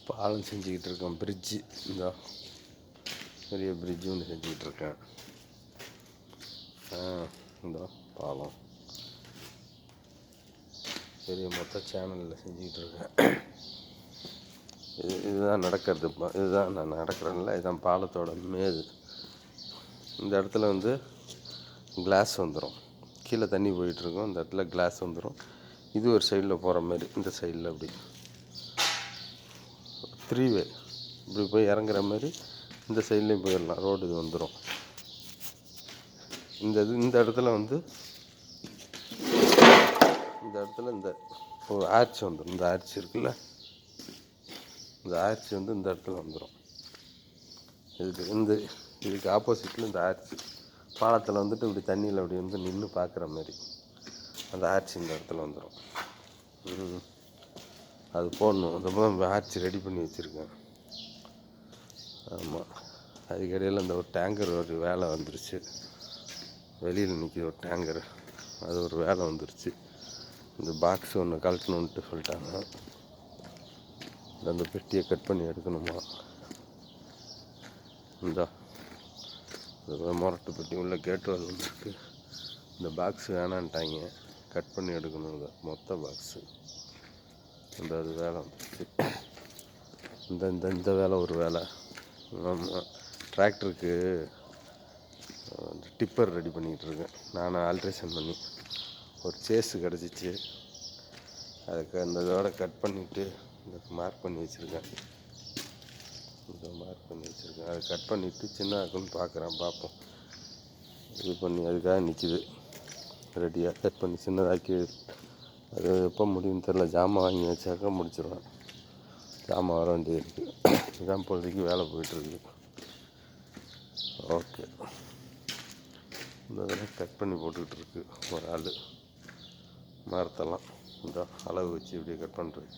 பாலம் செஞ்சுக்கிட்டு இருக்கேன். பிரிட்ஜு இந்த பெரிய பிரிட்ஜு ஒன்று செஞ்சுக்கிட்டு இருக்கேன். இந்த பாலம் பெரிய மொத்த சேனலில் செஞ்சுக்கிட்டு இருக்கேன். இதுதான் நடக்கிறது. இதுதான் நான் நடக்கிறேன்ல, இதுதான் பாலத்தோட மேது. இந்த இடத்துல வந்து கிளாஸ் வந்துடும். கீழே தண்ணி போயிட்டுருக்கும், இந்த இடத்துல கிளாஸ் வந்துடும். இது ஒரு சைடில் போகிற மாதிரி, இந்த சைடில் அப்படி 3 வே இப்படி போய் இறங்குற மாதிரி இந்த சைட்லேயும் போயிடலாம். ரோடு இது வந்துடும். இந்த இடத்துல வந்து இந்த ஒரு ஆர்ச் வந்துடும். இந்த ஆர்ச் இருக்குல்ல, இந்த ஆர்ச் வந்து இந்த இடத்துல வந்துடும். இதுக்கு ஆப்போசிட்டில் இந்த ஆர்ச் பாலத்தில் வந்துட்டு இப்படி தண்ணியில் அப்படி வந்து நின்று பார்க்குற மாதிரி அந்த ஆர்ச் இந்த இடத்துல வந்துடும். அது போடணும். அந்த ஆர்ச் ரெடி பண்ணி வச்சுருக்கேன். ஆமாம், அதுக்கிடையில் இந்த ஒரு டேங்கர் ஒரு வேலை வந்துருச்சு. வெளியில் நிற்கிது ஒரு டேங்கர், அது ஒரு வேலை வந்துருச்சு. இந்த பாக்ஸ் ஒன்று கழட்டணுன்ட்டு சொல்லிட்டாங்க. அந்த பெட்டியை கட் பண்ணி எடுக்கணுமா. இந்த முரட்டு பெட்டி உள்ள கேட்டு அது ஒன்று இருக்குது. இந்த பாக்ஸ் வேணான்ட்டாங்க, கட் பண்ணி எடுக்கணும். இதை மொத்த பாக்ஸு அது வேலை வந்துருச்சு. இந்த வேலை ஒரு வேலை. ஆமாம், டிராக்டருக்கு டிப்பர் ரெடி பண்ணிகிட்ருக்கேன். நான் ஆல்ட்ரேஷன் பண்ணி ஒரு சேஸு கிடச்சிச்சு. அதுக்கு அந்த இதோட கட் பண்ணிவிட்டு இதுக்கு மார்க் பண்ணி வச்சுருக்கேன். அதை கட் பண்ணிவிட்டு சின்ன ஆக்குன்னு பார்ப்போம். இது பண்ணி அதுக்காக நிற்கிது ரெடியாக. கட் பண்ணி சின்னதாக்கி அது எப்போ முடியும்னு தெரில. ஜாமான் வாங்கி வச்சாக்கா முடிச்சிடுவேன். ஜாமான் வர வேண்டியது இருக்குது. இதுதான் இப்போதைக்கு வேலை போயிட்டுருக்கு. ஓகே, இந்த இதெல்லாம் கட் பண்ணி போட்டுக்கிட்டு இருக்கு ஒரு ஆள். மரத்தெல்லாம் இந்த அளவு வச்சு இப்படியே கட் பண்ணுறது.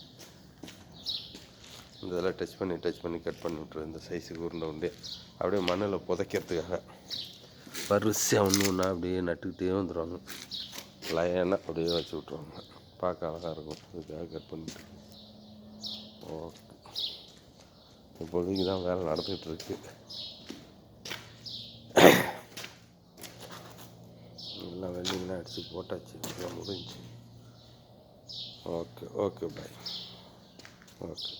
இந்த இதெல்லாம் டச் பண்ணி கட் பண்ணி விட்ருது. இந்த சைஸுக்கு உருண்டை அப்படியே மண்ணில் புதைக்கிறதுக்காக வரிசையாக ஒன்று அப்படியே நட்டுக்கிட்டே வந்துடுவாங்க. லைனாக அப்படியே வச்சு விட்ருவாங்க. பார்க்க அழகாக இருக்கும். அதுக்காக கட் பண்ணிட்டு. ஓகே, இப்போதைக்கு தான் வேலை நடந்துகிட்டு இருக்கு. எல்லாம் வெள்ளிங்கெல்லாம் அடித்து போட்டாச்சு. எல்லாம் முடிஞ்சு. Okay bye. ஓகே.